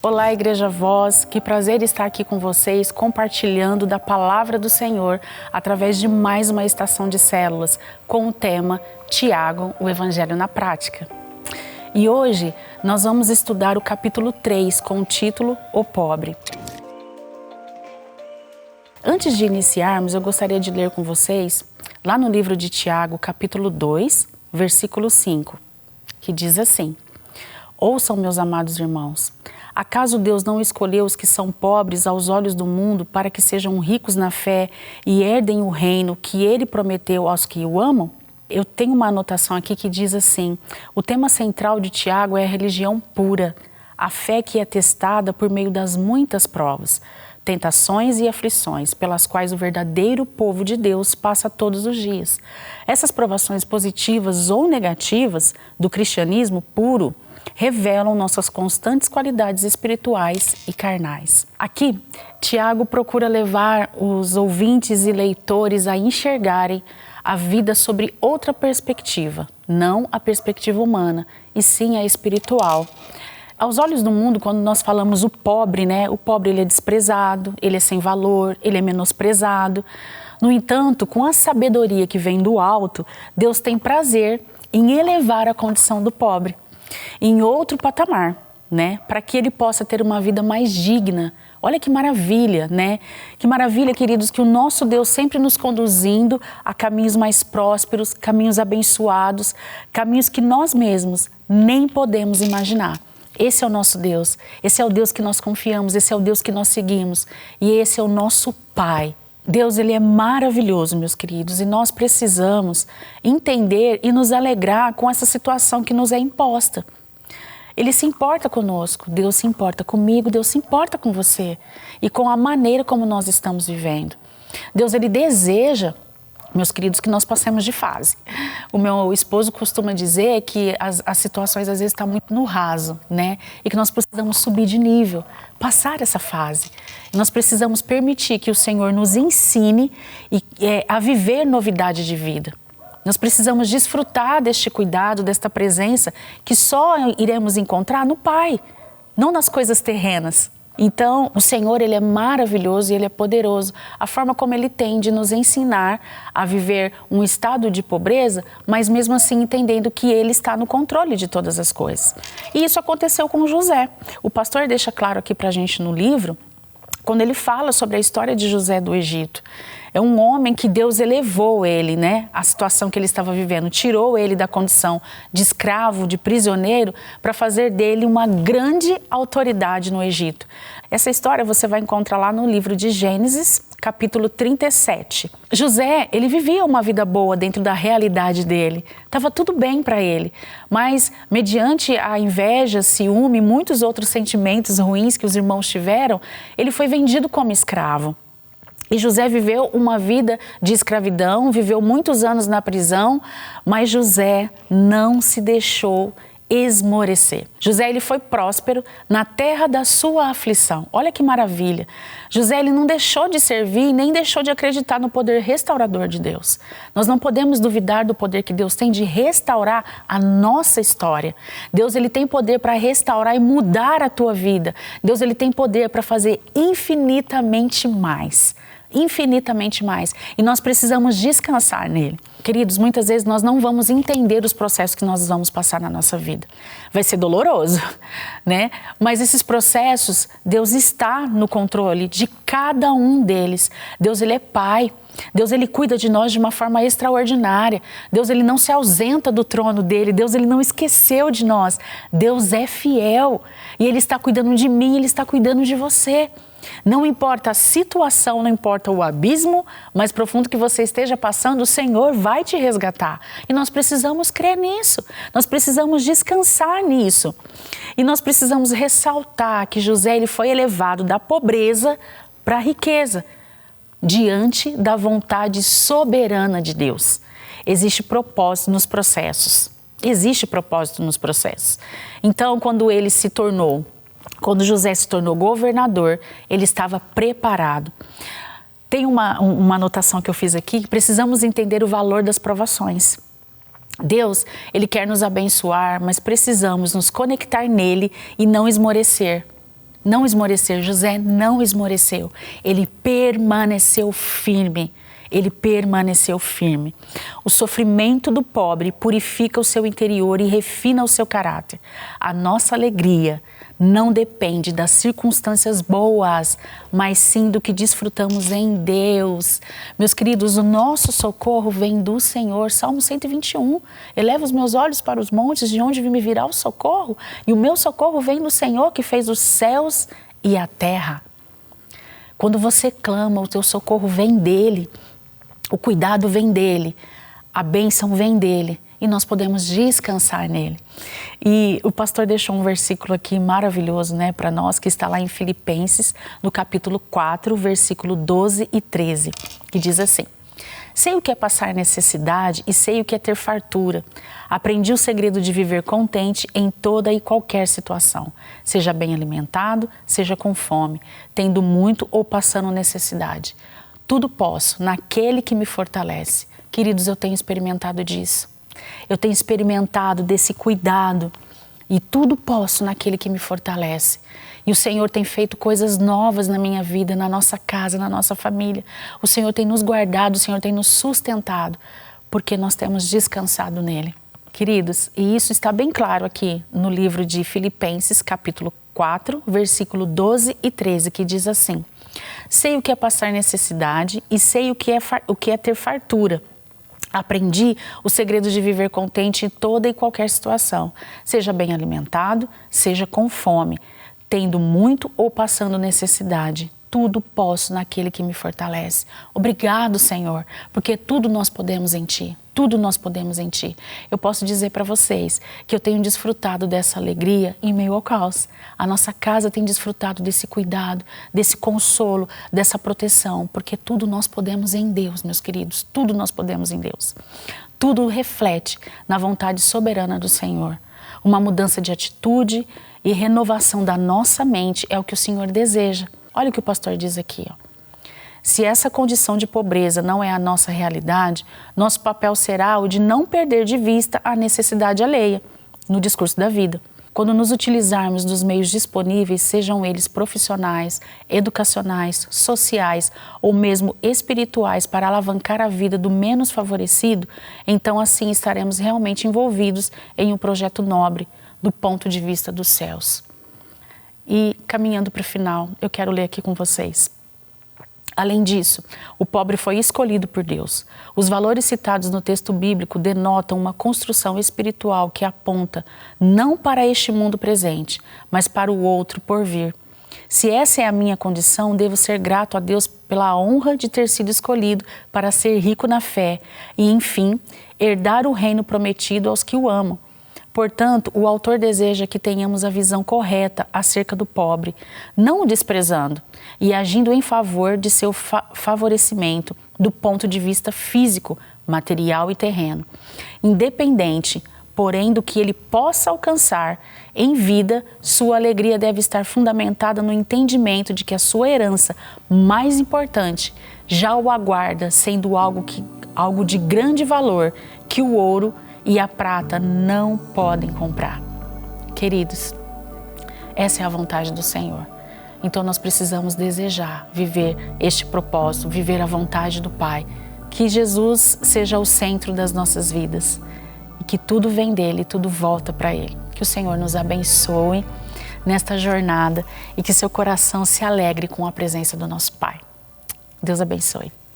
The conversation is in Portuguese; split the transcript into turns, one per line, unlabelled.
Olá, Igreja Voz, que prazer estar aqui com vocês, compartilhando da Palavra do Senhor através de mais uma estação de células com o tema Tiago, o Evangelho na Prática. E hoje nós vamos estudar o capítulo 3 com o título O Pobre. Antes de iniciarmos, eu gostaria de ler com vocês lá no livro de Tiago, capítulo 2, versículo 5, que diz assim: Ouçam, meus amados irmãos, acaso Deus não escolheu os que são pobres aos olhos do mundo para que sejam ricos na fé e herdem o reino que Ele prometeu aos que o amam? Eu tenho uma anotação aqui que diz assim: o tema central de Tiago é a religião pura, a fé que é testada por meio das muitas provas, tentações e aflições pelas quais o verdadeiro povo de Deus passa todos os dias. Essas provações positivas ou negativas do cristianismo puro revelam nossas constantes qualidades espirituais e carnais. Aqui, Tiago procura levar os ouvintes e leitores a enxergarem a vida sobre outra perspectiva, não a perspectiva humana, e sim a espiritual. Aos olhos do mundo, quando nós falamos o pobre, o pobre ele é desprezado, ele é sem valor, ele é menosprezado. No entanto, com a sabedoria que vem do alto, Deus tem prazer em elevar a condição do pobre em outro patamar, para que ele possa ter uma vida mais digna. Olha que maravilha, Que maravilha, queridos, que o nosso Deus sempre nos conduzindo a caminhos mais prósperos, caminhos abençoados, caminhos que nós mesmos nem podemos imaginar. Esse é o nosso Deus, esse é o Deus que nós confiamos, esse é o Deus que nós seguimos e esse é o nosso Pai. Deus, Ele é maravilhoso, meus queridos, e nós precisamos entender e nos alegrar com essa situação que nos é imposta. Ele se importa conosco, Deus se importa comigo, Deus se importa com você e com a maneira como nós estamos vivendo. Deus, Ele deseja, meus queridos, que nós passemos de fase. O meu esposo costuma dizer que as situações às vezes estão muito no raso, E que nós precisamos subir de nível, passar essa fase. E nós precisamos permitir que o Senhor nos ensine a viver novidade de vida. Nós precisamos desfrutar deste cuidado, desta presença que só iremos encontrar no Pai, não nas coisas terrenas. Então, o Senhor, Ele é maravilhoso e Ele é poderoso. A forma como Ele tem de nos ensinar a viver um estado de pobreza, mas mesmo assim entendendo que Ele está no controle de todas as coisas. E isso aconteceu com José. O pastor deixa claro aqui pra gente no livro, quando ele fala sobre a história de José do Egito. É um homem que Deus elevou ele, a situação que ele estava vivendo, tirou ele da condição de escravo, de prisioneiro, para fazer dele uma grande autoridade no Egito. Essa história você vai encontrar lá no livro de Gênesis, capítulo 37. José, ele vivia uma vida boa dentro da realidade dele. Estava tudo bem para ele, mas mediante a inveja, ciúme e muitos outros sentimentos ruins que os irmãos tiveram, ele foi vendido como escravo. E José viveu uma vida de escravidão, viveu muitos anos na prisão, mas José não se deixou esmorecer. José, ele foi próspero na terra da sua aflição. Olha que maravilha. José, ele não deixou de servir, nem deixou de acreditar no poder restaurador de Deus. Nós não podemos duvidar do poder que Deus tem de restaurar a nossa história. Deus, ele tem poder para restaurar e mudar a tua vida. Deus, ele tem poder para fazer infinitamente mais. Infinitamente mais. E nós precisamos descansar nele. Queridos, muitas vezes nós não vamos entender os processos que nós vamos passar na nossa vida. Vai ser doloroso, Mas esses processos, Deus está no controle de cada um deles. Deus, Ele é Pai. Deus, Ele cuida de nós de uma forma extraordinária. Deus, Ele não se ausenta do trono dEle. Deus, Ele não esqueceu de nós. Deus é fiel. E Ele está cuidando de mim, Ele está cuidando de você. Não importa a situação, não importa o abismo mais profundo que você esteja passando, o Senhor vai te resgatar. E nós precisamos crer nisso, nós precisamos descansar nisso. E nós precisamos ressaltar que José, ele foi elevado da pobreza para a riqueza, diante da vontade soberana de Deus. Existe propósito nos processos, existe propósito nos processos. Então, quando José se tornou governador, ele estava preparado. Tem uma anotação que eu fiz aqui, que precisamos entender o valor das provações. Deus, Ele quer nos abençoar, mas precisamos nos conectar nele e não esmorecer. Não esmorecer. José não esmoreceu. Ele permaneceu firme. Ele permaneceu firme. O sofrimento do pobre purifica o seu interior e refina o seu caráter. A nossa alegria não depende das circunstâncias boas, mas sim do que desfrutamos em Deus. Meus queridos, o nosso socorro vem do Senhor. Salmo 121. Eleva os meus olhos para os montes, de onde me virá o socorro? E o meu socorro vem do Senhor, que fez os céus e a terra. Quando você clama, o teu socorro vem dele. O cuidado vem dele, a bênção vem dele e nós podemos descansar nele. E o pastor deixou um versículo aqui maravilhoso, né, para nós, que está lá em Filipenses, no capítulo 4, versículo 12 e 13, que diz assim: sei o que é passar necessidade e sei o que é ter fartura. Aprendi o segredo de viver contente em toda e qualquer situação, seja bem alimentado, seja com fome, tendo muito ou passando necessidade. Tudo posso naquele que me fortalece. Queridos, eu tenho experimentado disso. Eu tenho experimentado desse cuidado. E tudo posso naquele que me fortalece. E o Senhor tem feito coisas novas na minha vida, na nossa casa, na nossa família. O Senhor tem nos guardado, o Senhor tem nos sustentado, porque nós temos descansado nele. Queridos, e isso está bem claro aqui no livro de Filipenses, capítulo 4, versículo 12 e 13, que diz assim: sei o que é passar necessidade e sei o que é ter fartura. Aprendi o segredo de viver contente em toda e qualquer situação, seja bem alimentado, seja com fome, tendo muito ou passando necessidade. Tudo posso naquele que me fortalece. Obrigado, Senhor, porque tudo nós podemos em Ti. Tudo nós podemos em Ti. Eu posso dizer para vocês que eu tenho desfrutado dessa alegria em meio ao caos. A nossa casa tem desfrutado desse cuidado, desse consolo, dessa proteção, porque tudo nós podemos em Deus, meus queridos. Tudo nós podemos em Deus. Tudo reflete na vontade soberana do Senhor. Uma mudança de atitude e renovação da nossa mente é o que o Senhor deseja. Olha o que o pastor diz aqui, ó. Se essa condição de pobreza não é a nossa realidade, nosso papel será o de não perder de vista a necessidade alheia no discurso da vida. Quando nos utilizarmos dos meios disponíveis, sejam eles profissionais, educacionais, sociais ou mesmo espirituais, para alavancar a vida do menos favorecido, então assim estaremos realmente envolvidos em um projeto nobre do ponto de vista dos céus. E caminhando para o final, eu quero ler aqui com vocês. Além disso, o pobre foi escolhido por Deus. Os valores citados no texto bíblico denotam uma construção espiritual que aponta não para este mundo presente, mas para o outro por vir. Se essa é a minha condição, devo ser grato a Deus pela honra de ter sido escolhido para ser rico na fé e, enfim, herdar o reino prometido aos que o amam. Portanto, o autor deseja que tenhamos a visão correta acerca do pobre, não o desprezando e agindo em favor de seu favorecimento do ponto de vista físico, material e terreno. Independente, porém, do que ele possa alcançar em vida, sua alegria deve estar fundamentada no entendimento de que a sua herança mais importante já o aguarda, sendo algo de grande valor que o ouro e a prata não podem comprar. Queridos, essa é a vontade do Senhor. Então nós precisamos desejar viver este propósito, viver a vontade do Pai. Que Jesus seja o centro das nossas vidas e que tudo vem dele, tudo volta para Ele. Que o Senhor nos abençoe nesta jornada e que seu coração se alegre com a presença do nosso Pai. Deus abençoe.